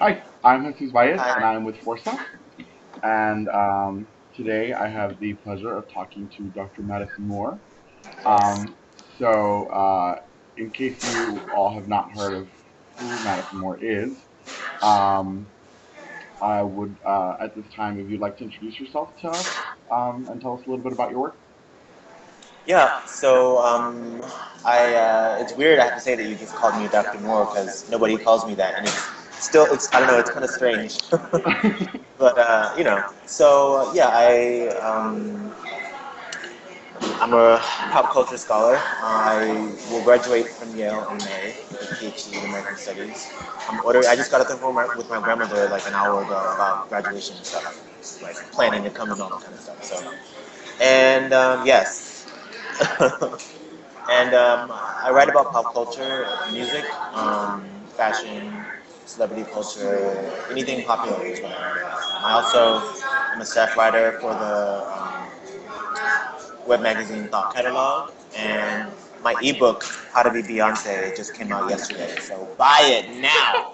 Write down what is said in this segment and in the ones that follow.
Hi, I'm Jesus Baez, and Hi. I'm with Força. And today I have the pleasure of talking to Dr. Madison Moore. Yes. Um, so, in case you all have not heard of who Madison Moore is, um, I would, at this time, if you'd like to introduce yourself to us and tell us a little bit about your work. Yeah. It's weird. I have to say that you just called me Dr. Moore because nobody calls me that, and it's I don't know. It's kind of strange. But I'm a pop culture scholar. I will graduate from Yale in May with a PhD in American Studies. I just got a phone with my grandmother like an hour ago about graduation stuff, like planning to come and all that kind of stuff. Yes. I write about pop culture, music, fashion, celebrity culture, anything popular is what I write about. I also am a staff writer for the web magazine Thought Catalog, and my ebook, How to Be Beyoncé, just came out yesterday. So buy it now.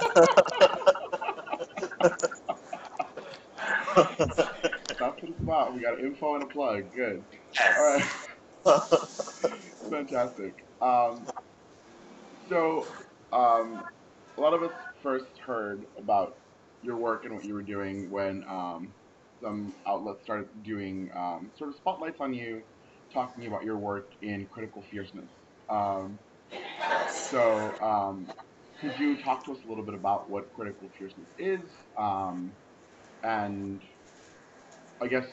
That's what it's about. We got info and a plug. Good. All right. Yes. Fantastic. So, a lot of us first heard about your work and what you were doing when some outlets started doing sort of spotlights on you, talking about your work in critical fierceness. Um, Yes. so, could you talk to us a little bit about what critical fierceness is, and I guess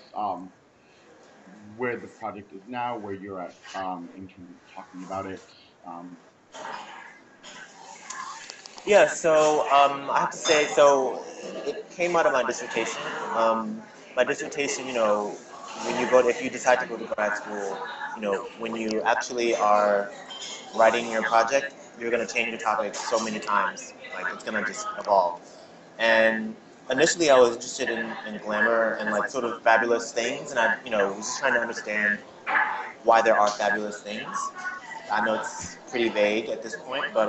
where the project is now, where you're at in terms of talking about it? Um, I have to say, it came out of my dissertation. My dissertation, if you decide to go to grad school, when you actually are writing your project, you're going to change your topic so many times. Like, it's going to just evolve. And initially, I was interested in glamour and like sort of fabulous things, and was just trying to understand why there are fabulous things. I know it's pretty vague at this point, but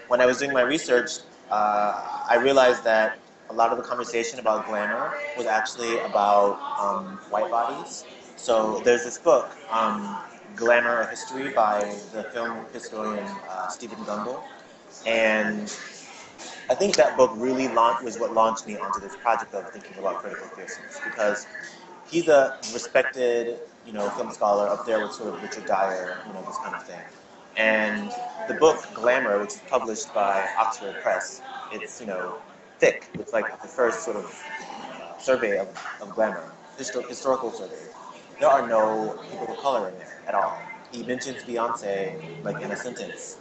when I was doing my research, I realized that a lot of the conversation about glamour was actually about white bodies. So there's this book, Glamour: A History, by the film historian Stephen Gundel, and I think that book really was what launched me onto this project of thinking about critical fierceness because he's a respected, film scholar up there with sort of Richard Dyer, this kind of thing. And the book Glamour, which is published by Oxford Press, it's thick. It's like the first sort of survey of glamour, historical survey. There are no people of color in there at all. He mentions Beyonce like in a sentence,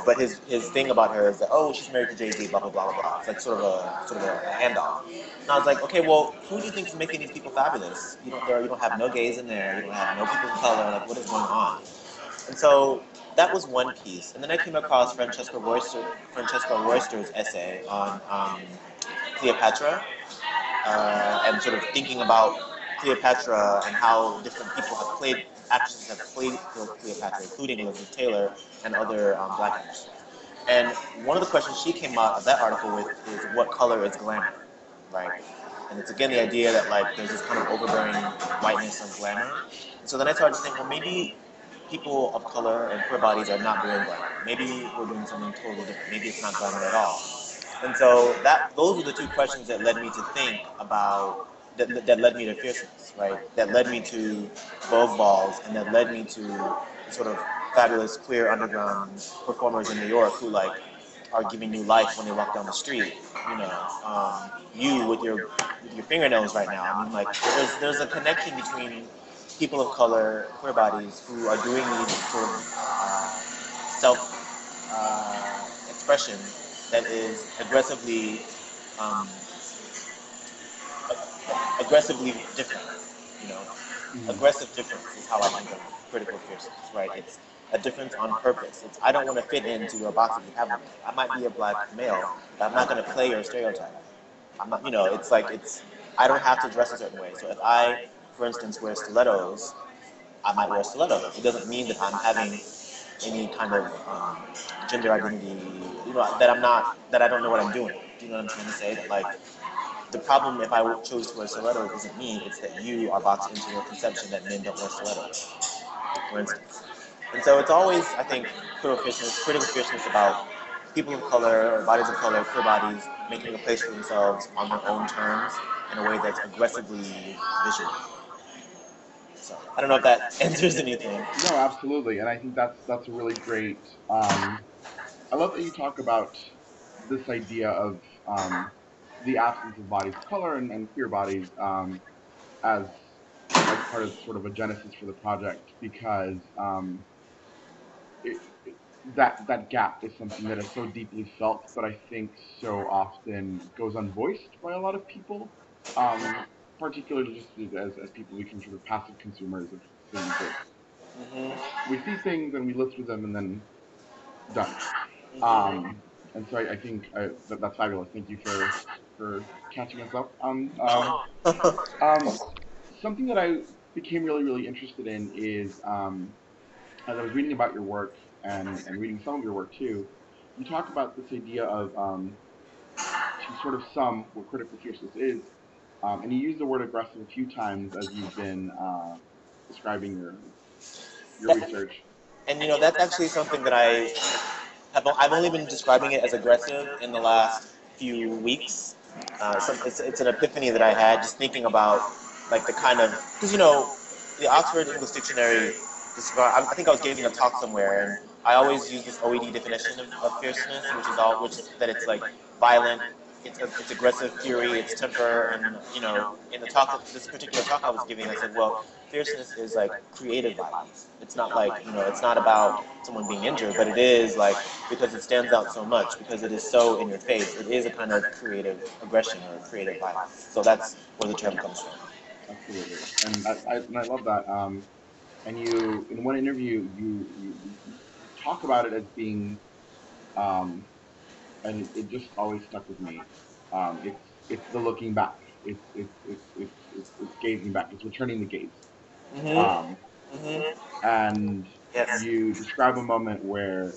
but his thing about her is that, oh, she's married to Jay-Z, blah blah blah blah blah. It's like sort of a handoff. And I was like, okay, well, who do you think is making these people fabulous? You don't have no gays in there. You don't have no people of color. Like, what is going on? And so that was one piece. And then I came across Francesca Royster's essay on Cleopatra, and sort of thinking about Cleopatra and how different people have played, actresses have played Cleopatra, including Elizabeth Taylor and other black actors. And one of the questions she came out of that article with is, what color is glamour, right? And it's again the idea that like there's this kind of overbearing whiteness of glamour. And so then I started to think, well, maybe people of color and queer bodies are not doing glamour. Maybe we're doing something totally different. Maybe it's not glamour at all. And so those were the two questions that led me to think about that led me to fierceness, right? That led me to Vogue balls, and that led me to sort of fabulous queer underground performers in New York who like are giving you life when they walk down the street. You with your fingernails right now. I mean, like there's a connection between people of color, queer bodies who are doing these sort of self expression that is um, aggressively different. You know, mhm. aggressive difference is how I think of critical fierceness. Right? It's a difference on purpose. It's I don't want to fit into your box that you have on me. I might be a black male, but I'm not going to play your stereotype. I'm not. It's I don't have to dress a certain way. So if I, for instance, wear stilettos, I might wear stilettos. It doesn't mean that I'm having any kind of gender identity, that I don't know what I'm doing. Do you know what I'm trying to say? That like the problem if I chose to wear stilettos isn't me, it's that you are boxed into a conception that men don't wear stilettos, for instance. And so it's always, I think, critical fierceness about people of color, or bodies of color, queer bodies, making a place for themselves on their own terms in a way that's aggressively visual. So I don't know if that answers anything. No, absolutely, and I think that's a really great. I love that you talk about this idea of the absence of bodies of color and queer bodies as as part of sort of a genesis for the project because that gap is something that is so deeply felt, but I think so often goes unvoiced by a lot of people, particularly just as people we can sort of passive consumers of things that Mm-hmm. we see things and we live through them and then done. Mm-hmm. Um, and so I think that's fabulous. Thank you for catching us up on um, something that I became really interested in is as I was reading about your work and reading some of your work too, you talk about this idea of to sort of sum what critical fierceness is, and you use the word aggressive a few times as you've been describing your That, research. and that's actually something that I've only been describing it as aggressive in the last few weeks. It's an epiphany that I had just thinking about like the kind of because the Oxford English Dictionary describe. I think I was giving a talk somewhere, and I always use this OED definition of fierceness, which is that it's like violent, it's aggressive fury, it's temper, and in the talk this particular talk I was giving, I said, well, fierceness is like creative violence. It's not like it's not about someone being injured, but it is like because it stands out so much, because it is so in your face. It is a kind of creative aggression or creative violence. So that's where the term comes from. Absolutely, and I love that. And you in one interview you talk about it as being um, and it just always stuck with me. It's the looking back. It's gazing back. It's returning the gaze. Um, Mm-hmm. Mm-hmm. and Yes. you describe a moment where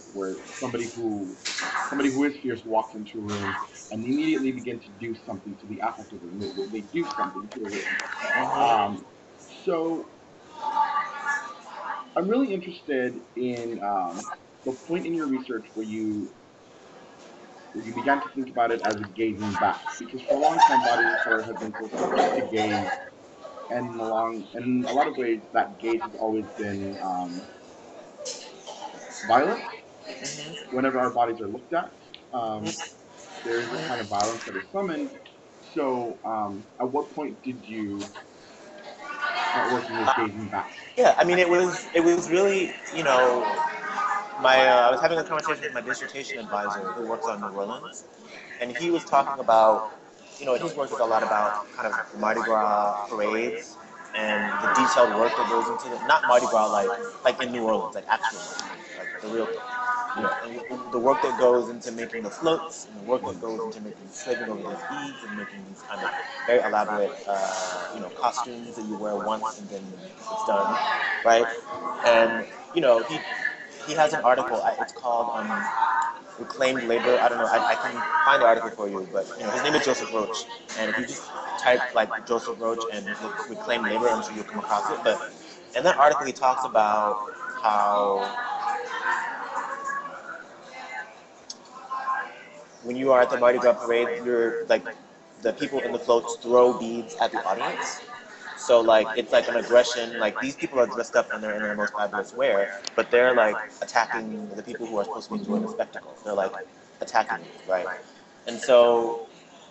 somebody who is fierce walks into a room and they immediately begin to do something to the affect of the room. They do something to the room. Mm-hmm. Um, so I'm really interested in the point in your research where you began to think about it as a gazing back, because for a long time bodies of color have been so quick to gaze, and in a lot of ways that gaze has always been violent. Whenever our bodies are looked at, um, there is a kind of violence that is summoned. So, at what point did you start working with gazing back? Yeah, I mean, it was really, I was having a conversation with my dissertation advisor who works on New Orleans, and he was talking about, his work is a lot about kind of the Mardi Gras parades and the detailed work that goes into it. Not Mardi Gras like in New Orleans, like actual like the real thing. And the work that goes into making the floats, and the work that goes into making slaving over these beads, and making these kind of very elaborate, costumes that you wear once and then it's done, right? And he has an article. It's called reclaimed labor. I don't know. I can find the article for you, but his name is Joseph Roach, and if you just type like Joseph Roach and reclaimed labor, I'm sure you'll come across it. But in that article, he talks about how when you are at the Mardi Gras parade, you're like the people in the floats throw beads at the audience. So like it's like an aggression. Like these people are dressed up and they're in their most fabulous wear, but they're like attacking the people who are supposed to be enjoying the spectacle. They're like attacking you, right? And so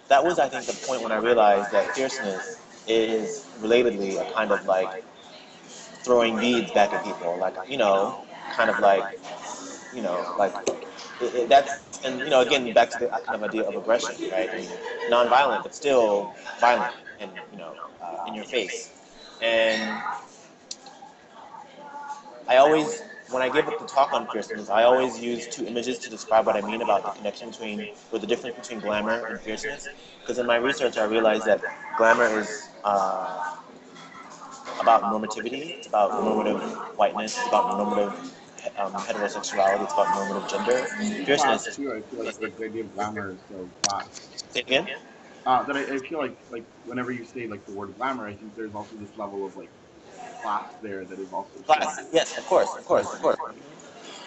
that was, I think, the point when I realized that fierceness is relatedly a kind of like throwing beads back at people, like kind of like like that's and again back to the kind of idea of aggression, right? I mean, non-violent, but still violent, and in your face. And I always, when I give the talk on fierceness, I always use two images to describe what I mean about the connection between, or the difference between glamour and fierceness. Because in my research, I realized that glamour is about normativity. It's about normative whiteness. It's about normative heterosexuality. It's about normative gender. And class Fierceness is too. I feel like the idea of glamour is so class. say it again. That I feel like whenever you say like the word glamour, I think there's also this level of like class there that is also so Class. Yes, of course, of course, of important. course.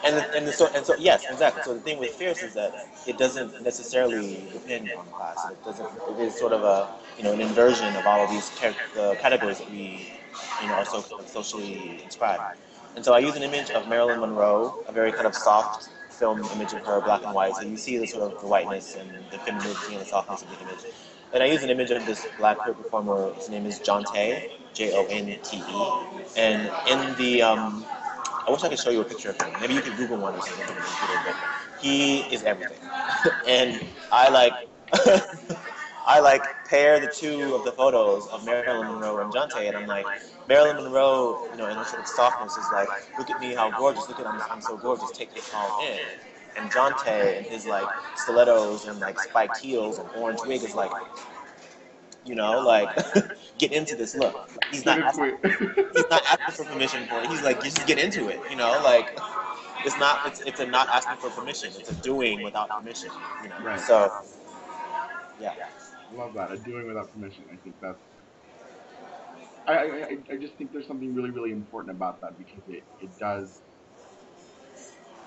And so yes, exactly. So the thing with fierce is that it doesn't necessarily depend on class. It doesn't. It is sort of a an inversion of all of these categories that we are so kind of socially inscribed. And so I use an image of Marilyn Monroe, a very kind of soft film image of her, black and white. So you see the sort of the whiteness and the femininity and the softness of the image. And I use an image of this black queer performer. His name is Jonte, Jonte. And in the I wish I could show you a picture of him. Maybe you could Google one or something on the computer, but he is everything. And I like I like pair the two of the photos of Marilyn Monroe and Jonte, and I'm like, Marilyn Monroe, in her sort of softness is like, look at me, how gorgeous, look at I'm so gorgeous, take this all in. And Jonte and his like stilettos and like spiked heels and orange wig is like, like get into this look. Like, Get into he's it. not asking for permission for it. He's like, just get into it, like it's a not asking for permission. It's a doing without permission. Right. So yeah. I love that. A doing without permission. I think that's. I just think there's something really really important about that because it does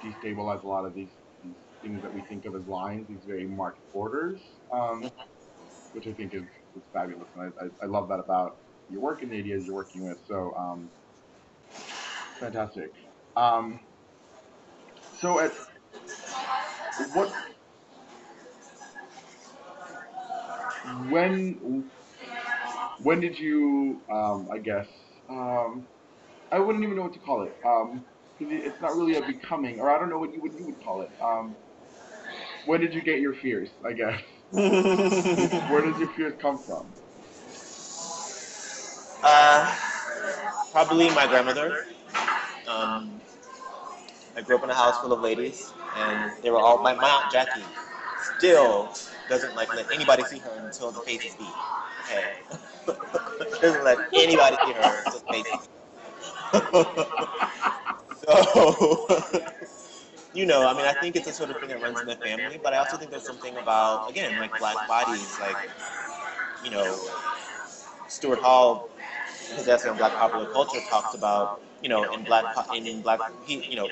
destabilize a lot of these things that we think of as lines, these very marked borders, which I think is fabulous, and I love that about your work and the ideas you're working with. So fantastic. Um, so at what when when did you I guess I wouldn't even know what to call it because it's not really a becoming or I don't know what you would call it. When did you get your fears? I guess where does your fears come from? uh, Probably my grandmother. Um, I grew up in a house full of ladies, and they were all. My aunt Jackie still doesn't like let anybody see her until the face is beat. Okay, doesn't let anybody see her until the face is beat. So, I mean, I think it's a sort of thing that runs in the family, but I also think there's something about, again, like black bodies, like, you know, Stuart Hall, in his essay on black popular culture, talks about,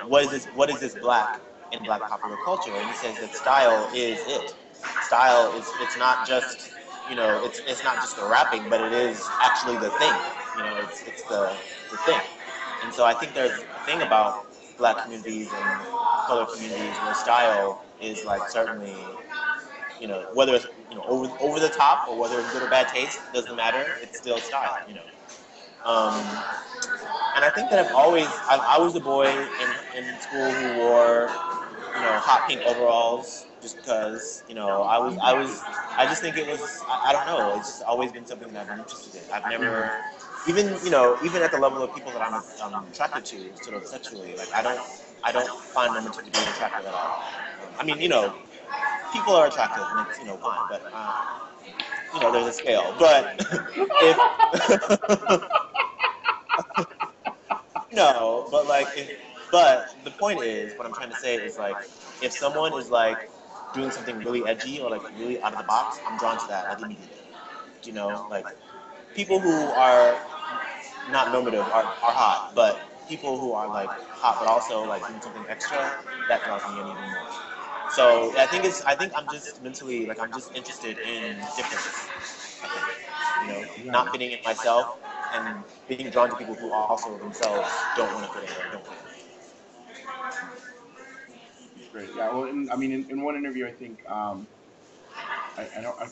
what is this black in black popular culture? And he says that style is it. Style is, it's not just, it's not just the rapping, but it is actually the thing. It's the thing. And so I think there's a thing about black communities and color communities where style is like certainly, whether it's over the top or whether it's good or bad taste, doesn't matter. It's still style. Um, and I think that I was the boy in school who wore hot pink overalls just because I just think it was I don't know, it's just always been something that I've been interested in. I've never even at the level of people that I'm attracted to sort of sexually, like I don't find normative to be attractive at all. I mean, people are attractive and it's fine, but there's a scale. But if but like, but the point is, what I'm trying to say is like, if someone is like doing something really edgy or like really out of the box, I'm drawn to that like immediately. Like people who are not normative are hot, but people who are like hot but also like doing something extra, that draws me in even more. So I think I'm just mentally like I'm just interested in difference. I think Yeah, not fitting in myself and being drawn to people who also themselves don't want to fit in or don't fit that's great. Yeah, well, I mean, in one interview, I think I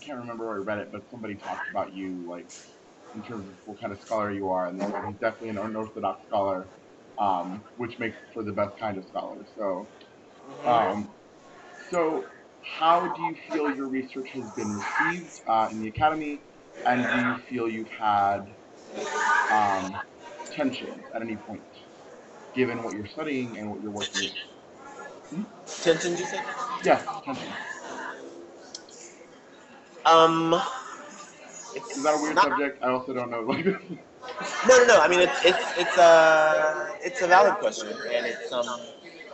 can't remember where I read it, but somebody talked about you like in terms of what kind of scholar you are, and they said he's definitely an unorthodox scholar, which makes for the best kind of scholar. in. Um, so how do you feel your research has been received in the academy, and do you feel you've had um, tensions at any point, given what you're studying and what you're working with? Hmm? Tensions, you said? Yes, tensions. Um, Is that a it's weird not. subject? I also don't know. Like, No, no, no. I mean, it's it's a valid question, and it's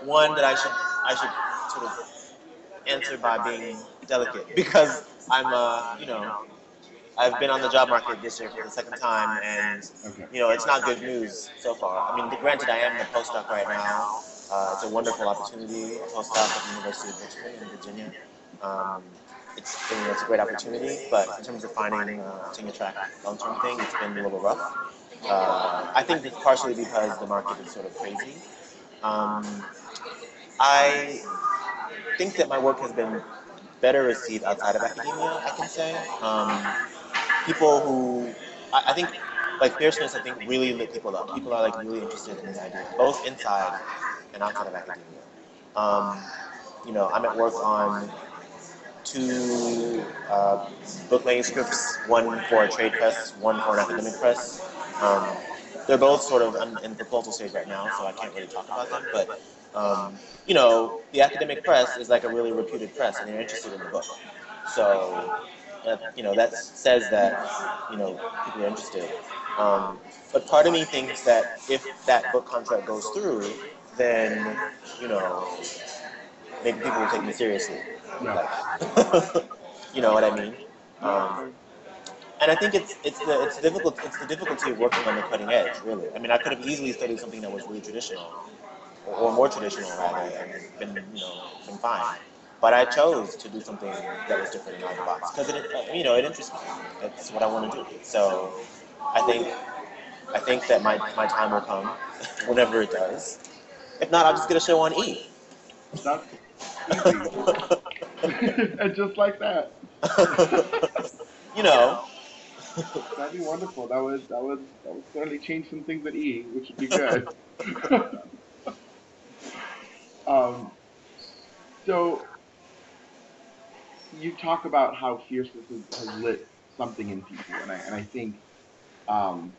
one that I should sort of answer by being delicate because I'm I've been on the job market this year for the second time, and Okay. it's not good news so far. I mean, granted, I am in a postdoc right now. It's a wonderful opportunity, a postdoc at the University of Richmond in Virginia. Um, it's a great opportunity, but in terms of finding a tenure track long-term thing, it's been a little rough. I think it's partially because the market is sort of crazy. Um, I think that my work has been better received outside of academia, I can say. People who I think like fierceness, I think really lit people up. People are like really interested in these ideas, both inside and outside of academia. Um, I'm at work on two book manuscripts, one for a trade press, one for an academic press. Um, they're both sort of in proposal stage right now, so I can't really talk about them. But the academic press is like a really reputed press, and they're interested in the book. So that says that people are interested. But part of me thinks that if that book contract goes through, then you know maybe people will take me seriously. Yeah. Like, you know what I mean? Yeah. Um, and I think it's the difficulty of working on the cutting edge. Really, I mean, I could have easily studied something that was really traditional, or more traditional rather, and been fine. But I chose to do something that was different and out of the box because it interests me. It's what I want to do. So I think I think that my time will come whenever it does. If not, I'll just get a show on E. That's easy. And just like that. you know. That'd be wonderful. That would certainly change some things at E, which would be good. um, so you talk about how fierceness has lit something in people, and I think um,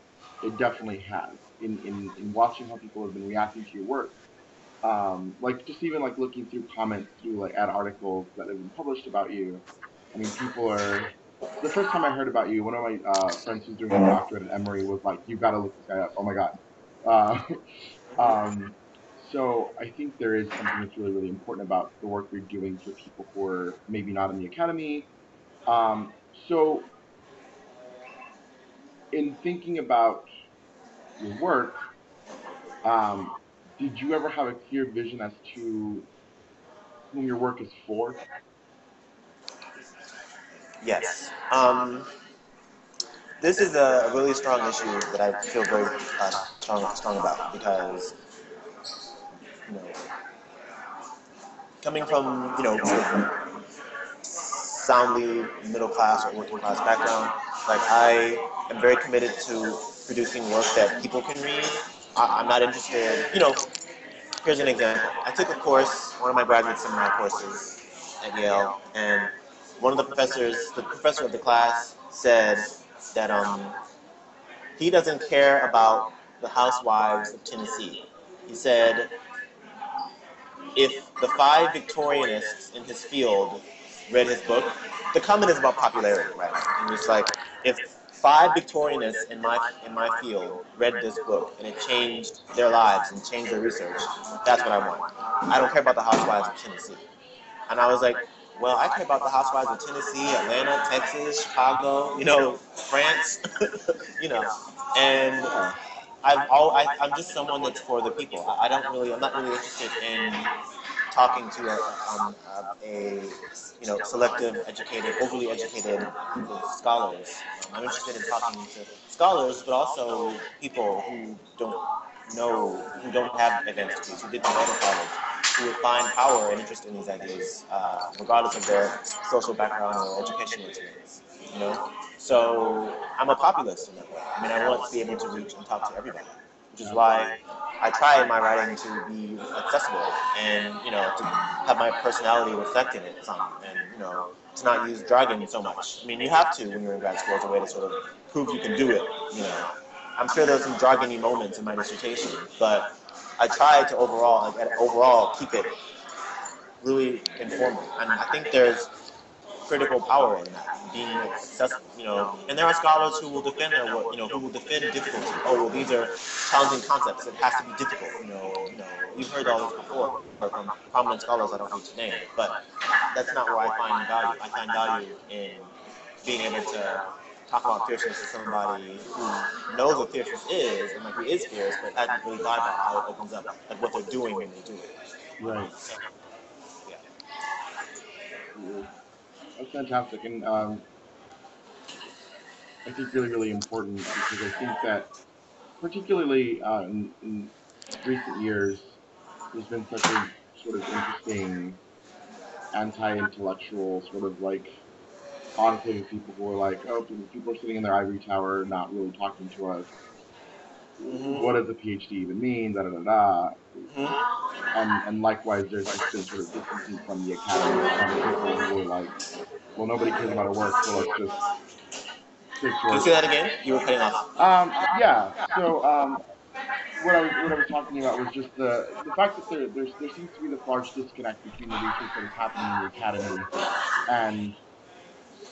it definitely has in watching how people have been reacting to your work. Like just even like looking through comments through like ad articles that have been published about you. I mean, people are. The first time I heard about you, one of my friends who's doing a doctorate at Emory was like, "You got to look this guy up." Oh my god. Um, so I think there is something that's really, really important about the work you're doing for people who are maybe not in the academy. So in thinking about your work, um, did you ever have a clear vision as to whom your work is for? Yes. This is a really strong issue that I feel very strong about because you know coming from sort of soundly middle class or working class background, like I am very committed to producing work that people can read. I'm not interested. Here's an example. I took a course, one of my graduate seminar courses at Yale, and the professor of the class said that he doesn't care about the housewives of Tennessee. He said if the five Victorianists in his field read his book, the comment is about popularity, right? And it's like if five Victorianists in my field read this book and it changed their lives and changed their research, that's what I want. I don't care about the housewives of Tennessee. And I was like, well, I care about the housewives of Tennessee, Atlanta, Texas, Chicago, France, you know. And Yeah. I'm just someone that's for the people. I'm not really interested in talking to a selective, educated, overly educated group of scholars. I'm interested in talking to scholars, but also people who don't have advanced degrees, who didn't go to college, who would find power and interest in these ideas, regardless of their social background or educational experience. You know, so I'm a populist in that way. I mean, I want to be able to reach and talk to everybody, which is Yeah. why I try in my writing to be accessible and to have my personality reflect in it some, and to not use jargon so much. I mean, you have to when you're in grad school as a way to sort of prove you can do it. I'm sure there's some jargony moments in my dissertation, but I try to overall keep it really informal. And I think there's critical power in that, being accessible, and there are scholars who will defend their work, who will defend difficulty. Oh, well, these are challenging concepts. It has to be difficult, You've heard all this before from prominent scholars I don't need to name, but that's not where I find value. I find value in being able to talk about fierceness to somebody who knows what fierceness is and who is fierce, but hasn't really thought about how it opens up, like what they're doing when they do it. Right. Yeah. That's fantastic, and I think really, really important because I think that particularly in recent years, there's been such a sort of interesting anti-intellectual sort of like conflict of people who are like, oh, people are sitting in their ivory tower, not really talking to us. What does a PhD even mean? Da da da da. And likewise, there's just been sort of distancing from the academy from people who were like, well, nobody cares about our work, so let's just stick to Can you our. say that again? You were cutting off. Yeah. So what I was talking about was just the fact that there seems to be this large disconnect between the research that is happening in the academy and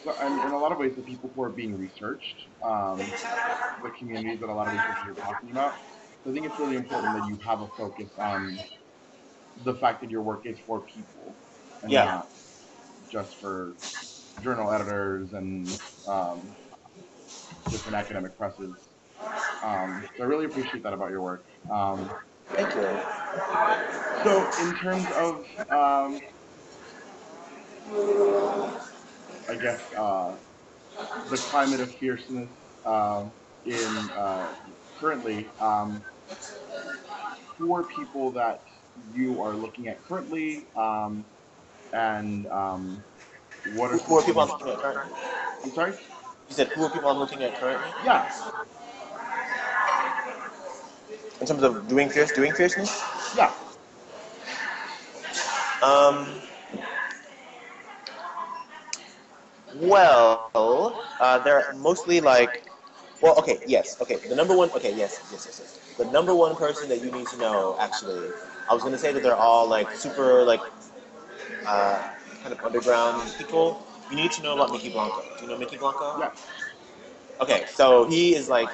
so, and in a lot of ways the people who are being researched, the communities that a lot of researchers are talking about. So I think it's really important that you have a focus on the fact that your work is for people and Yeah. not just for journal editors and different academic presses. So I really appreciate that about your work. Thank you. So in terms of, I guess, the climate of fierceness in currently, who are people that you are looking at currently, and what are Who some are people I'm things? looking at currently? I'm sorry. You said who are people I'm looking at currently? Yeah, In terms of doing fierceness? yeah. Um, they're mostly like, well, okay, yes, okay. The number one, okay, yes. The number one person that you need to know, actually, I was gonna say that they're all like super like uh, kind of underground people. You need to know about Mickey Blanco. Do you know Mickey Blanco? Yes. Okay, so he is like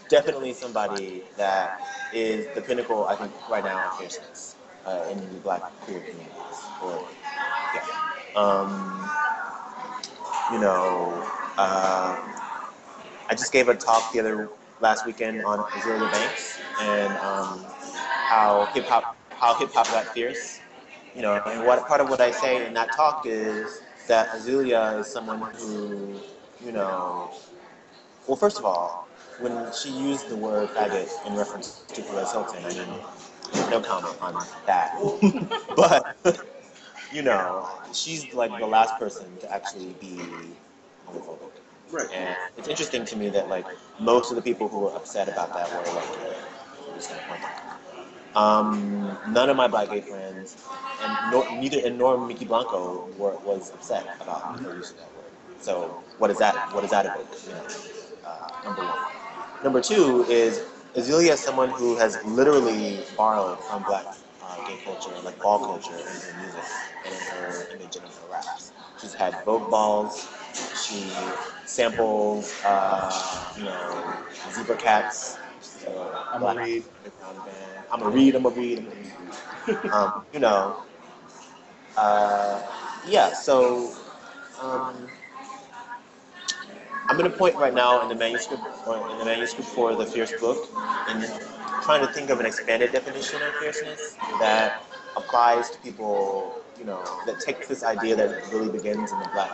definitely somebody that is the pinnacle, I think, right now of fierceness in the Black queer communities. Or yeah, um, you know, uh, I just gave a talk last weekend on Azealia Banks and how hip hop got fierce. And what part of what I say in that talk is that Azealia is someone who, you know, well, first of all, when she used the word faggot in reference to Perez Hilton, I mean, no comment on that. But, she's like the last person to actually be homophobic. Right. And it's interesting to me that like most of the people who were upset about that were like I'm just gonna point that out. None of my black gay friends, and nor Mickey Blanco was upset about her use of that word. So what is that? What does that evoke? Number one. Number two is Azealia is someone who has literally borrowed from black gay culture, like ball culture, in her music and in her image and in her raps. She's had Vogue balls. She samples, Zebra Cats, I'm a black read. underground band. I'm a read. Uh, yeah. So um, I'm going to point right now in the manuscript for the Fierce book, and trying to think of an expanded definition of fierceness that applies to people, that takes this idea that it really begins in the black,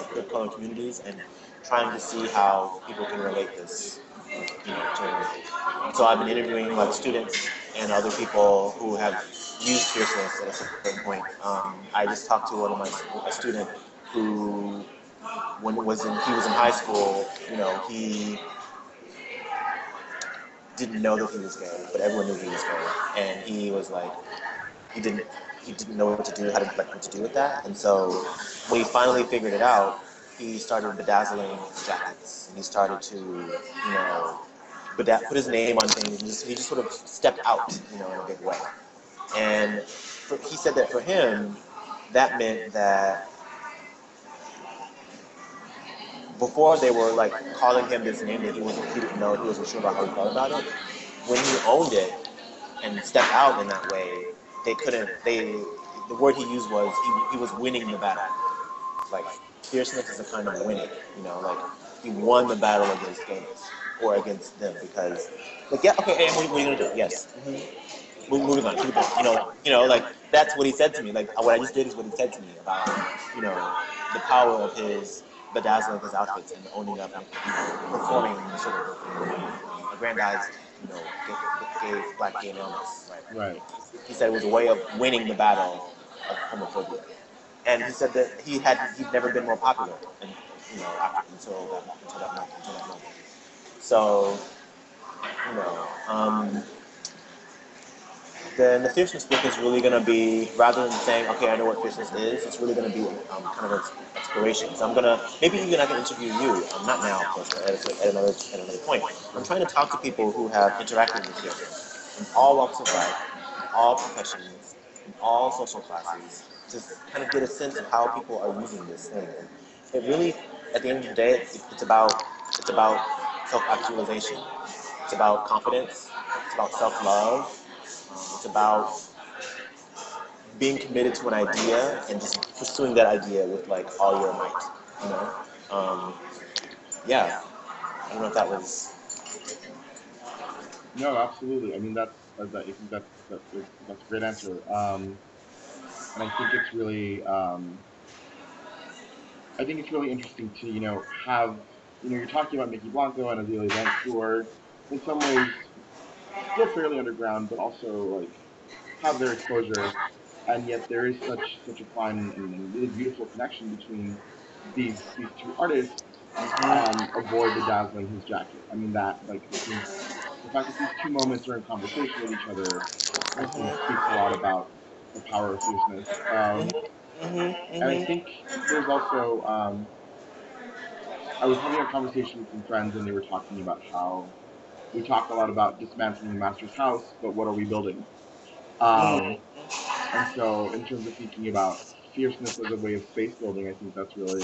queer color communities, and trying to see how people can relate this, to. So I've been interviewing like students and other people who have used fierceness at a certain point. I just talked to a student who when he was in high school, he didn't know that he was gay, but everyone knew he was gay, and he was like, he didn't he didn't know what to do, what to do with that, and so when he finally figured it out, he started bedazzling jackets, and he started to, put his name on things, and he just sort of stepped out, in a big way, and he said that for him, that meant that before they were like calling him this name that he didn't know, he wasn't sure about how he felt about it. When he owned it and stepped out in that way, they couldn't. The word he used was he was winning the battle. Like fierceness is a kind of winning, like he won the battle against gayness or against them because, like, yeah, okay, and what are you gonna do? Yes, moving on, keep it going. Like that's what he said to me. Like what I just did is what he said to me about, the power of his bedazzling his outfits and owning up and performing sort of aggrandized, gay black gay maleness. Right. Right. He said it was a way of winning the battle of homophobia, and he said that he'd never been more popular, and until that moment. So, you know, um, then the fierceness book is really going to be, rather than saying, okay, I know what fierceness is, it's really going to be kind of an exploration. So I'm going to, maybe even I can interview you, not now, of course, but at another point. I'm trying to talk to people who have interacted with fierceness in all walks of life, in all professions, in all social classes, to kind of get a sense of how people are using this thing. And it really, at the end of the day, it's about self-actualization, it's about confidence, it's about self-love, it's about being committed to an idea and just pursuing that idea with like all your might. You know, um, yeah. I don't know if that was. No, absolutely. I mean, I think that's a great answer. And I think it's really interesting to have you're talking about Mickey Blanco and Azealia Banks, who are in some ways still fairly underground, but also like have their exposure, and yet there is such a fine and really beautiful connection between these two artists. A boy bedazzling his jacket. I mean that like I think the fact that these two moments are in conversation with each other, I think speaks a lot about the power of fierceness. And I think there's also I was having a conversation with some friends and they were talking about how we talk a lot about dismantling the master's house, but what are we building? Um, and so, in terms of thinking about fierceness as a way of space building, I think that's really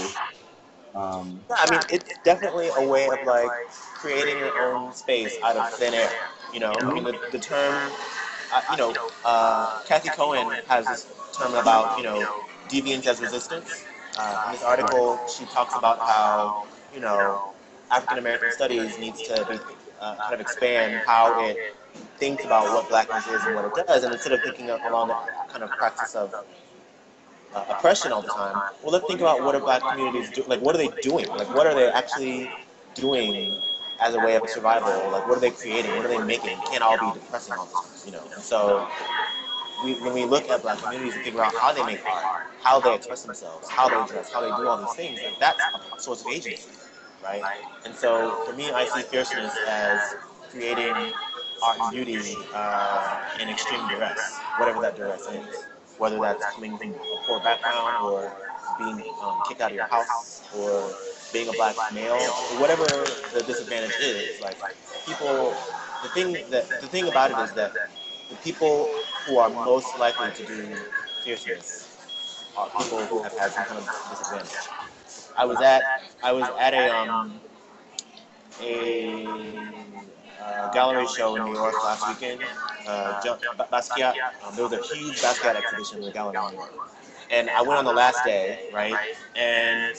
Yeah, I mean, it's definitely a way of like creating your own space out of thin air. I mean, the term, Kathy Cohen has this term about, deviance as resistance. In this article, she talks about how, you know, African American studies needs to be kind of expand how it thinks about what blackness is and what it does, and instead of thinking along the kind of practice of oppression all the time, well, let's think about what are black communities do. Like, what are they doing? Like, what are they actually doing as a way of survival? Like, what are they creating? What are they making? It can't all be depressing all the time. And so, when we look at black communities and figure out how they make art, how they express themselves, how they dress, how they do all these things, like that's a source of agency, right? And so, for me, I see fierceness as creating art and beauty in extreme duress, whatever that duress is, whether that's coming from a poor background or being kicked out of your house or being a black male, or whatever the disadvantage is. Like people, the thing about it is that the people who are most likely to do fierceness are people who have had some kind of disadvantage. I was at I was at a gallery show in New York last weekend. Basquiat. There was a huge Basquiat exhibition in the gallery in New York, and I went on the last day, right? And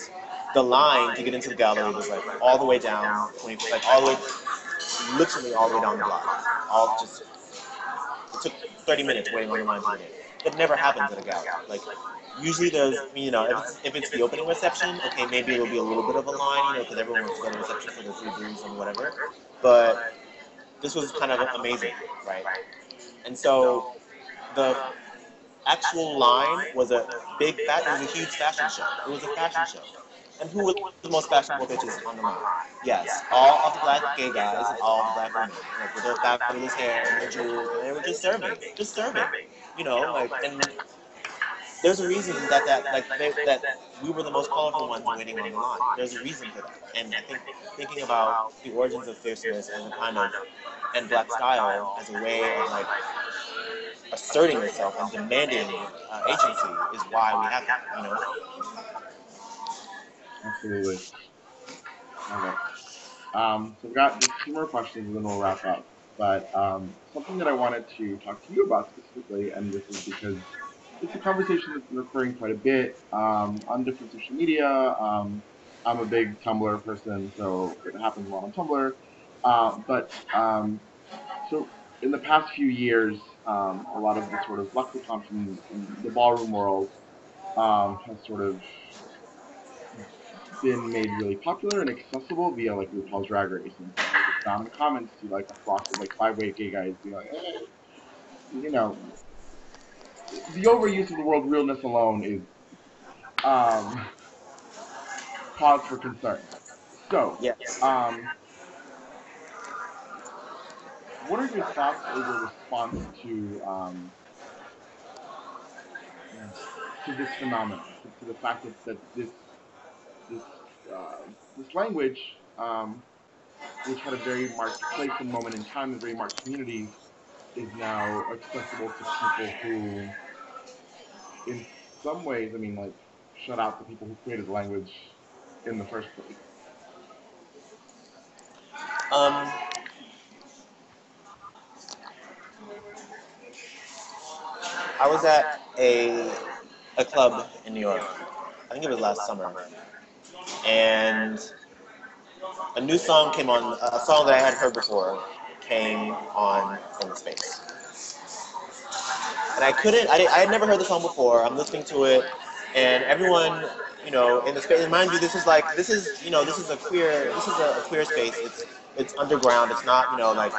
the line to get into the gallery was like all the way down, like all the way, literally all the way down the block. All just it took 30 minutes waiting on the line to get in. It never happens at a gala. Like usually there's, if it's the opening reception, okay, maybe there'll be a little bit of a line, because everyone wants to go to the reception for the free booze and whatever. But this was kind of amazing, right? And so the actual line was it was a huge fashion show. It was a fashion show. And who was the most fashionable bitches on the line? Yes, all of the black gay guys and all the black women, like with their fabulous hair and their jewels, and they were just serving, like, and there's a reason that we were the most colorful ones waiting on the line. There's a reason for that, and I think thinking about the origins of fierceness as a kind of and black style as a way of like asserting itself and demanding agency is why we have that. absolutely. Okay. So we've got just two more questions and then we'll wrap up. But something that I wanted to talk to you about specifically, and this is because it's a conversation that's been occurring quite a bit on different social media. I'm a big Tumblr person, so it happens a lot on Tumblr. But so in the past few years, a lot of the sort of lexicon in the ballroom world has sort of been made really popular and accessible via like RuPaul's Drag Race, and so it's not uncommon to see like a flock of like five-way gay guys be like, hey, you know, the overuse of the word realness alone is um, cause for concern. So, Yes. um, what are your thoughts or your response to this phenomenon, to the fact that this this language, which had a very marked place and moment in time, and very marked communities, is now accessible to people who, in some ways, I mean, like, shut out the people who created the language in the first place. Um, I was at a club in New York. I think it was last summer, and a new song came on. A song that I had heard before came on in the space, and I couldn't. I had never heard the song before. I'm listening to it, and everyone, in the space. And mind you, this is a queer space. It's underground. It's not, like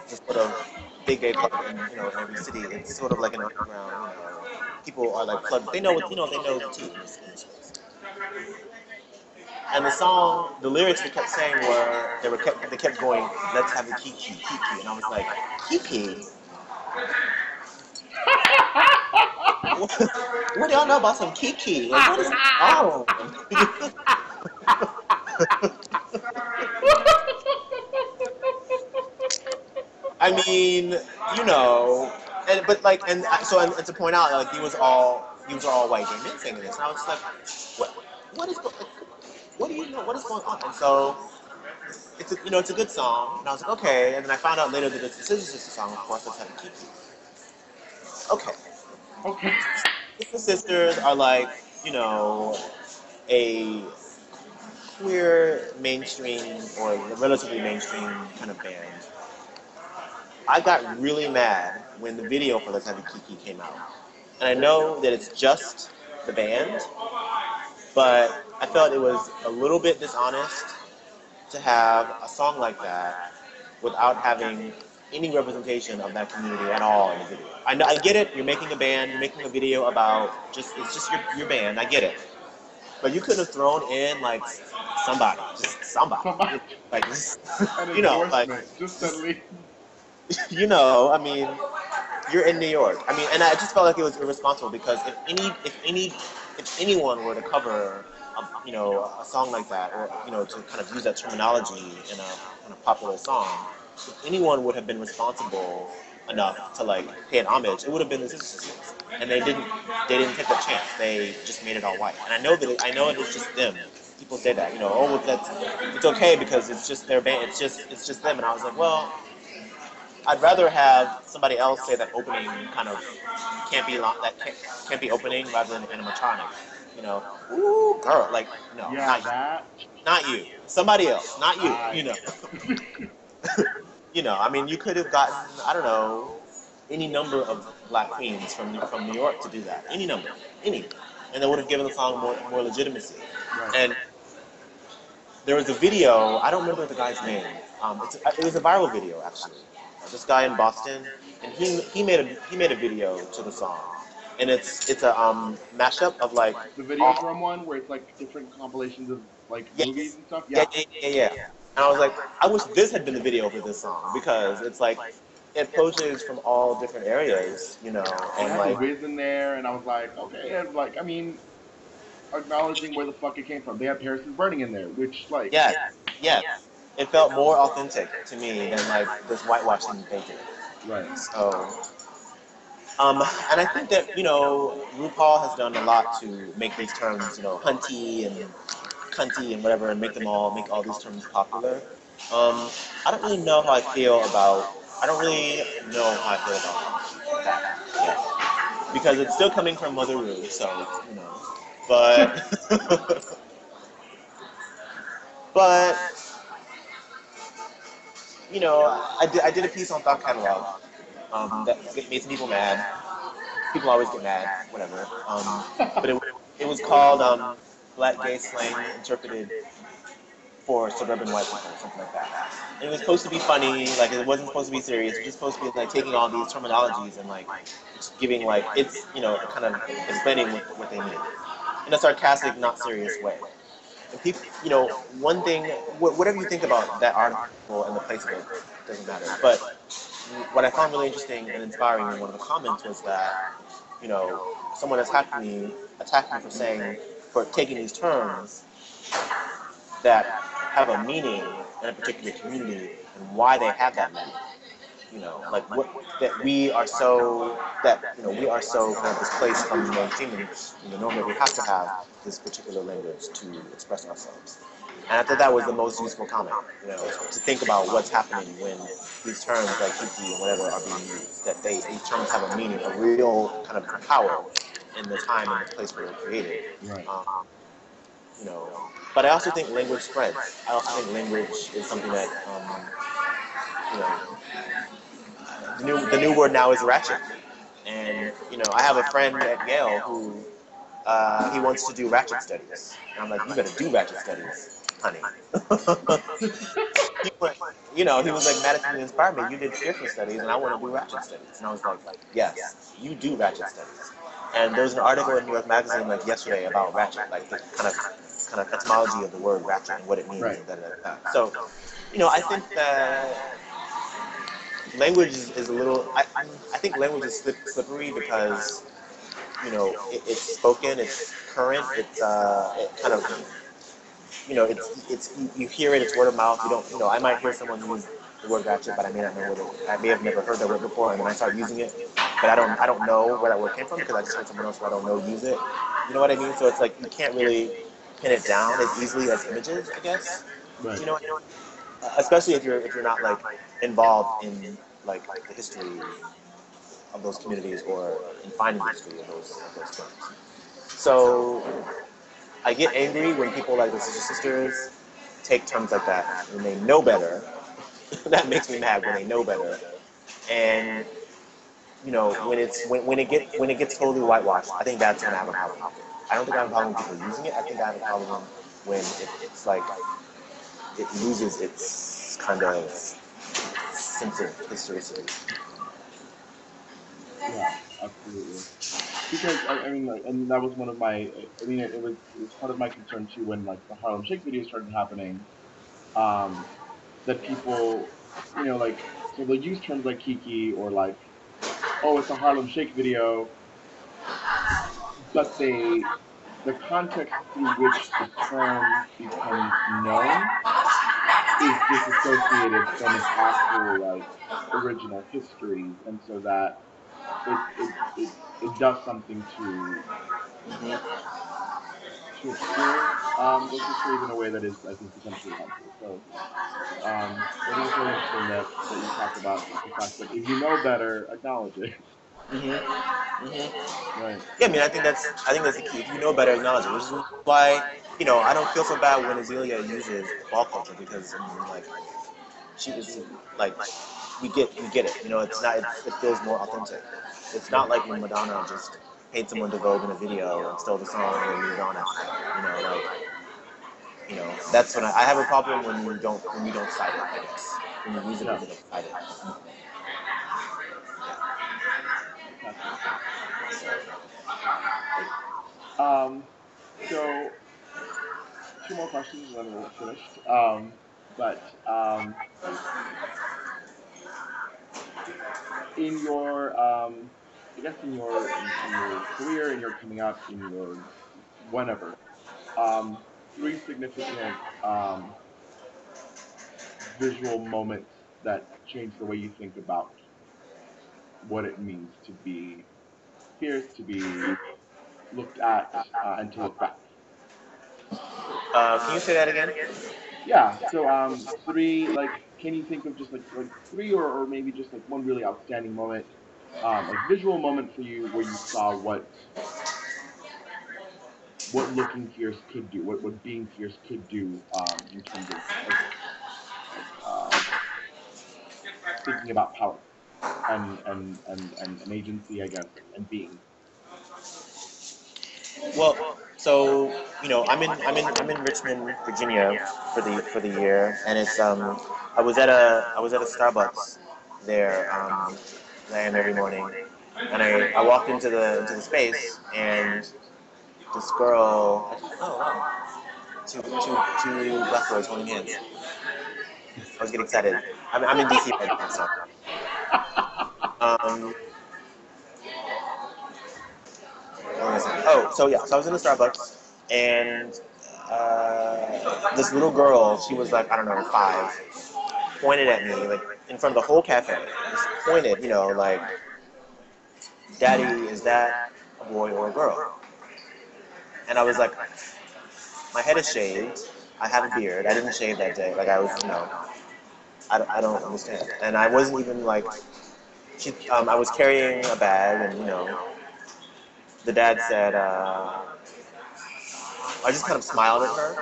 the sort of big gay club in every city. It's sort of like an underground. People are like plugged. They know what they know the tea in this space. And the song, the lyrics they kept saying were they kept going, "Let's have a kiki, kiki," and I was like, "Kiki? What do y'all know about some kiki? Like, what is wrong?" I mean, you know, and to point out, like, these were all white gay men singing this, and I was just like, what is like, what do you know? What is going on? And so it's a good song, and I was like, okay, and then I found out later that it's a Sister Sister song, of course, that's how to keep you. Okay, Okay. Sister Sisters are like, you know, a queer mainstream or a relatively mainstream kind of band. I got really mad when the video for Let's Have a Kiki came out. And I know that it's just the band, but I felt it was a little bit dishonest to have a song like that without having any representation of that community at all in the video. I get it. You're making a band. You're making a video about it's just your band. I get it. But you could have thrown in like somebody, just somebody, Somebody, like an like endorsement, just at just least. I mean, you're in New York. I mean, and I just felt like it was irresponsible because if anyone were to cover a song like that, or to kind of use that terminology in a popular song, if anyone would have been responsible enough to like pay an homage, it would have been the Sister Sisters, and they didn't take that chance. They just made it all white, and I know it is just them. People say that, oh, well, it's okay because it's just their band. It's just them, and I was like, well, I'd rather have somebody else say that opening kind of can't be opening rather than animatronic. You know, ooh, girl, like no, Yeah, that. not you, somebody else, not you. I. I mean, you could have gotten, I don't know, any number of black queens from New York to do that, any number, any, and they would have given the song more legitimacy. Right. And there was a video. I don't remember the guy's name. It was a viral video actually. This guy in Boston, and he made a video to the song, and it's a mashup of like The video all drum one where it's like different compilations of like movies yes, and stuff. yeah, Yeah. yeah, yeah, yeah. And I was like, I wish this had been the video for this song because it's like it approaches from all different areas, It and had the like whiz in there, and I was like, okay, and like, I mean, acknowledging where the fuck it came from. They had Paris is Burning in there, which like, yes, yes, it felt more authentic to me than like this whitewashing they did. right. So. And I think that RuPaul has done a lot to make these terms hunty and cunty and whatever, and make all these terms popular. I don't really know how I feel about. I don't really know how I feel about that yet because it's still coming from Mother Ru, so you know. But but you know, I did a piece on Thought Catalog that made some people mad. People always get mad, whatever. But it was called Black Gay Slang Interpreted for Suburban White People, something like that. And it was supposed to be funny, like it wasn't supposed to be serious. It was just supposed to be like taking all these terminologies and like just giving like it's kind of explaining what they mean in a sarcastic, not serious way. And people, one thing, whatever you think about that article and the place of it doesn't matter. But what I found really interesting and inspiring in one of the comments was that someone attacked me for saying for taking these terms that have a meaning in a particular community and why they have that meaning. Like what that we are so we are so kind of displaced from the mainstream, and normally we have to have this particular language to express ourselves. And I thought that was the most useful comment, to think about what's happening when these terms like kiki and whatever are being used, that these terms have a meaning, a real kind of power in the time and the place where they're created. Right. You know, but I also think language spreads. I also think language is something that, you know, the new word now is ratchet. And, I have a friend at Yale who, he wants to do ratchet studies. And I'm like, you better do ratchet studies, honey. He was like, Madison, you inspired me. You did fearful studies, and I want to do ratchet studies. And I was like, yes, you do ratchet studies. And there was an article in New York Magazine like yesterday about ratchet, like the kind of etymology of the word ratchet and what it means, Right. and da da da. So, I think that language is a little. I think language is slippery because it's spoken, it's current, it kind of you hear it, it's word of mouth. You don't, I might hear someone use the word ratchet, but I may not know what it. I may have never heard that word before, and then I start using it, but I don't know where that word came from because I just heard someone else who I don't know use it. You know what I mean? So it's like you can't really pin it down as easily as images, I guess. Right. Especially if you're not like involved in like the history of those communities or in finding the history of those terms. So I get angry when people like the Sister Sisters take terms like that when they know better. That makes me mad when they know better. And when it gets totally whitewashed, I think that's when I have a problem with it. I don't think I have a problem with people using it. I think I have a problem when it's like it loses its kind of sense of historicity. Yeah, absolutely. Because I mean, like, and that was one of my. I mean, it was part of my concern too when like the Harlem Shake videos started happening. Um, that people, like, so they'll use terms like kiki or like, oh, it's a Harlem Shake video, but the context through which the term becomes known is disassociated from its actual like original history, and so that it does something to obscure those histories in a way that is, I think, potentially harmful. So I think it's really interesting that you talk about the fact that if you know better, acknowledge it. Mm-hmm. Mm-hmm. Right. Yeah, I mean, I think that's the key. If you know better, acknowledge it. Which is why I don't feel so bad when Azealia uses ball culture because I mean, like she is like we get it. It feels more authentic. It's not Right. like when Madonna just paid someone to Vogue in a video and stole the song and moved on after that. That's when I have a problem when you don't cite it. I guess when you use it Yeah. but you don't cite it. Fascinating. Great. Um, so two more questions and then we'll finish. But in your, I guess in your career, in your coming up, in your whenever, three significant visual moments that change the way you think about what it means to be fierce, to be looked at, and to look back. Can you say that again? Yeah. So three, like, can you think of just like three, or maybe just like one really outstanding moment, like visual moment for you where you saw what looking fierce could do, what being fierce could do, in terms of thinking about power and agency, I guess, and being. Well, so I'm in Richmond, Virginia for the year, and it's I was at a Starbucks there, that I am every morning, and I walked into the space, and this girl, oh wow, two black girls holding hands. I was getting excited. I'm in DC right now, so um, oh, so yeah, so I was in the Starbucks, and this little girl, she was like, I don't know, 5, pointed at me, like, in front of the whole cafe, just pointed, like, Daddy, is that a boy or a girl? And I was like, my head is shaved, I have a beard, I didn't shave that day, like, I was, I don't understand. And I wasn't even like, I was carrying a bag, and, the dad said, I just kind of smiled at her,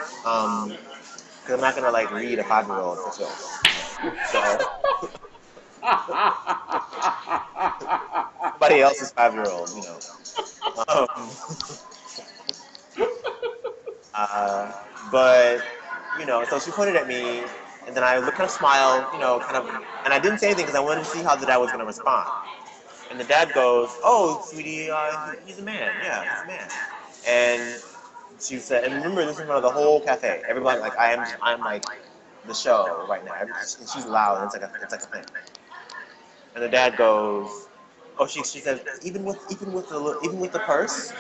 because I'm not gonna like read a 5-year-old for chills. So somebody else's 5-year-old. Um, uh, but so she pointed at me, and then I kind of smiled, kind of, and I didn't say anything because I wanted to see how the dad was gonna respond. And the dad goes, "Oh, sweetie, he's a man. Yeah, he's a man." And she said, and remember, this is in front of the whole cafe. Everybody, like, I'm like the show right now. And she's loud, and it's like a thing. And the dad goes, "Oh," she says, even with the purse."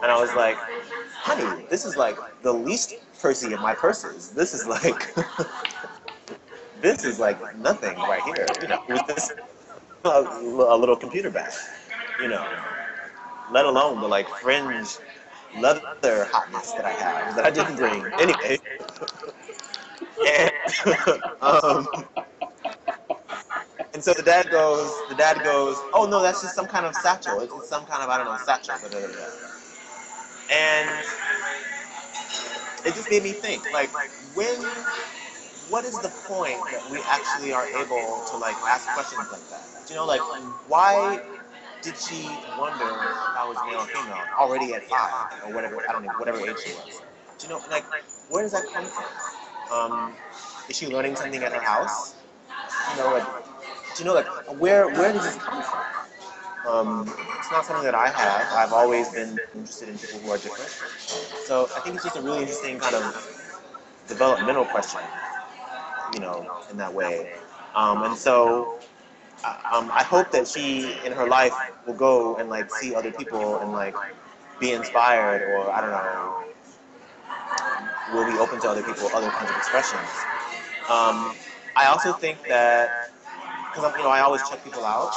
And I was like, "Honey, this is like the least pursy of my purses. This is like this is like nothing right here. It was just a little computer bag, you know, let alone the like fringe leather hotness that I have that I didn't bring anyway." And and so the dad goes, "Oh no, that's just some kind of satchel. It's some kind of, I don't know, satchel." Da, da, da, da. And it just made me think, like, when, what is the point that we actually are able to like ask questions like that? Like, why did she wonder if I was male or female already at 5 or whatever? I don't know, whatever age she was. Like, where does that come from? Is she learning something at her house? Like, like, where does this come from? It's not something that I have. I've always been interested in people who are different. So I think it's just a really interesting kind of developmental question, in that way. And so I hope that she, in her life, will go and like see other people and like be inspired, or I don't know, will be open to other people, other kinds of expressions. I also think that, because I always check people out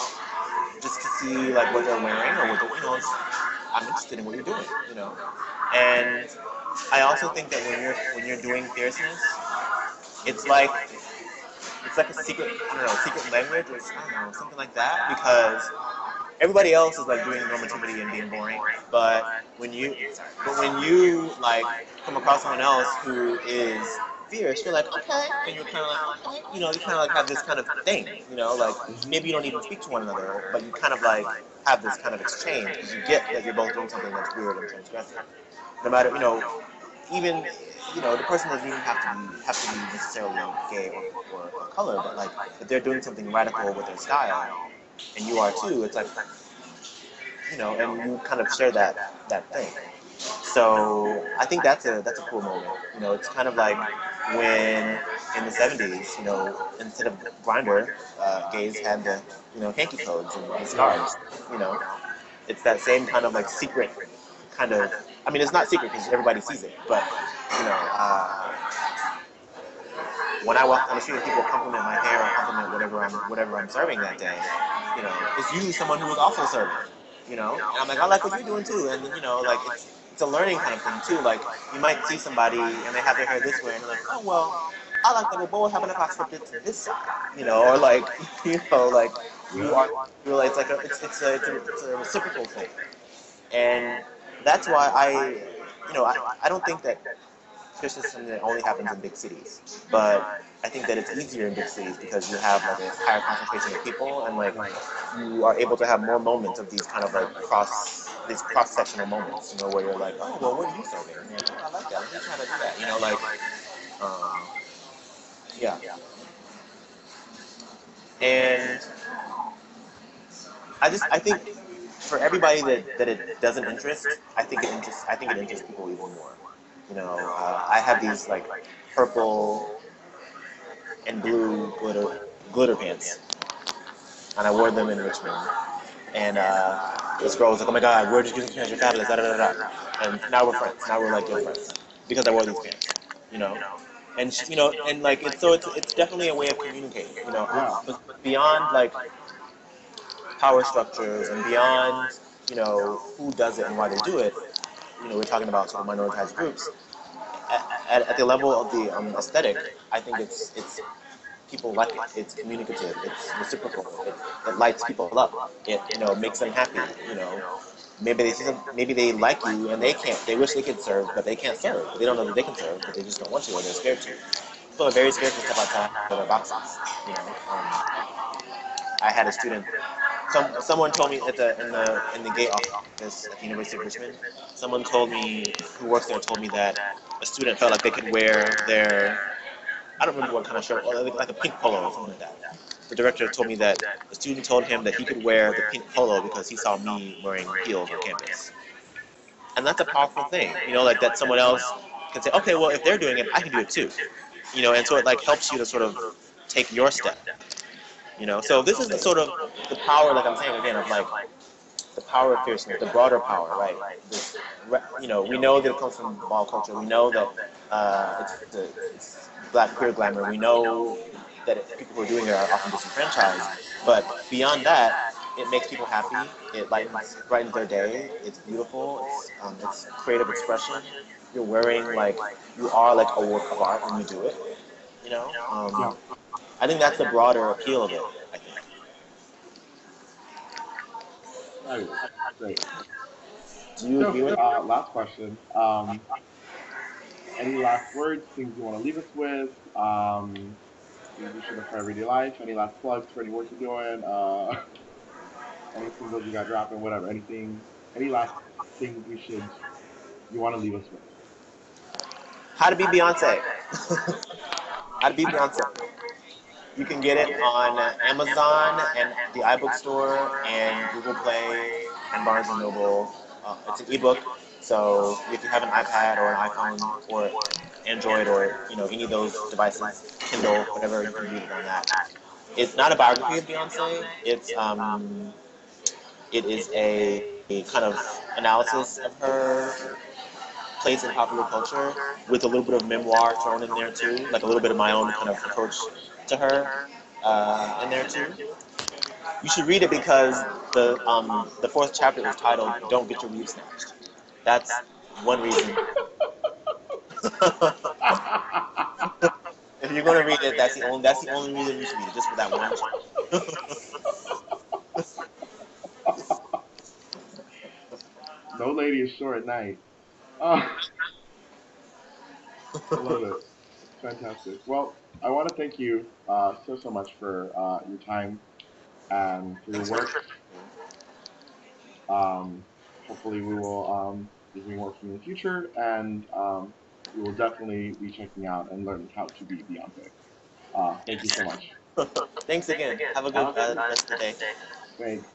just to see like what they're wearing or what they're, I'm interested in what you're doing, And I also think that when you're doing fierceness, it's like a secret, I don't know, secret language, or I don't know, something like that, because everybody else is like doing normativity and being boring, but when you like come across someone else who is fierce, you're like, okay, and you're kind of like, okay, you kind of like have this kind of thing, like Hmm. maybe you don't even speak to one another, but you kind of like have this kind of exchange because you get that you're both doing something that's weird and transgressive. No matter, even the person doesn't even have to be necessarily gay or color, but like if they're doing something radical with their style, and you are too, it's like, and you kind of share that thing. So I think that's a cool moment. It's kind of like when in the '70s, instead of Grindr, gays had the hanky codes and the Right. scarves. You know, it's that same kind of like secret kind of. I mean, it's not secret because everybody sees it, but you know, uh, when I walk down the street and people compliment my hair or compliment whatever I'm serving that day, it's usually someone who is also serving. And I'm like, I like what you're doing too, and like it's a learning kind of thing too. Like you might see somebody and they have their hair this way, and they're like, oh well, I like that. Well, what would happen if I flipped it to this side? You know, or like like you Yeah. are it's like it's a reciprocal thing, and that's why I don't think that fierceness is something that only happens in big cities, but I think that it's easier in big cities because you have like a higher concentration of people, and like Right. you are able to have more moments of these kind of like these cross sectional moments, where you're like, oh well, what are you serving? And you're like, oh, I like that. Let me try to do that. Um, yeah. And I think for everybody that it doesn't interest, I think it interests people even more. I have these like purple and blue glitter pants, and I wore them in Richmond. And this girl was like, "Oh my God, where did you get these pants? You're fabulous." Da, da, da, da. And now we're friends. Now we're like good friends because I wore these pants. You know, and and like it's definitely a way of communicating. Yeah. But beyond like power structures and beyond who does it and why they do it. We're talking about sort of minoritized groups. At the level of the aesthetic, I think it's people like it. It's communicative. It's reciprocal. It lights people up. It makes them happy. Maybe maybe they like you and they can't. They wish they could serve, but they can't serve. They don't know that they can serve, but they just don't want to, or they're scared to. So they're very scared to step outside of their boxes. I had a student. Someone told me in the gay office at the University of Richmond. Someone told me who works there told me that a student felt like they could wear their I don't remember what kind of shirt, like a pink polo or something like that. The director told me that the student told him that he could wear the pink polo because he saw me wearing heels on campus. And that's a powerful thing, like that someone else can say, okay, well, if they're doing it, I can do it too. And so it like helps you to sort of take your step. So this is the sort of the power, like I'm saying again, of like the power of fierceness, the broader power, right? We know that it comes from ball culture. We know that it's black queer glamour. We know that people who are doing it are often disenfranchised. But beyond that, it makes people happy. It brightens their day. It's beautiful. It's creative expression. You're wearing like you are like a work of art when you do it. You know. Yeah. I think that's the broader appeal of it. I think. Fabulous. Great. Do you So, agree with? last question. Any last words, things you want to leave us with? Things you should have for everyday life? Any last plugs for any work you're doing? Any singles you got dropping? Whatever. Anything? Any last things you want to leave us with? How to be Beyonce. How to be Beyonce. You can get it on Amazon and the iBook store and Google Play and Barnes and Noble. It's an ebook, so if you have an iPad or an iPhone or Android or any of those devices, Kindle, whatever, you can read it on that. It's not a biography of Beyonce. It is a kind of analysis of her place in popular culture with a little bit of memoir thrown in there too, like a little bit of my own kind of approach to her in there too. You should read it because the fourth chapter is titled "Don't Get Your Weave Snatched." That's one reason. If you're going to read it, that's the only reason you should read it, just for that one. No lady is sure at night. Uh, I love it. Fantastic. Well, I want to thank you so much for your time and for your work. Um, hopefully, we will be doing more from you in the future, and we will definitely be checking out and learning how to be Beyonce. Thank you so much. Thanks again. Have a good rest of the day. Thanks.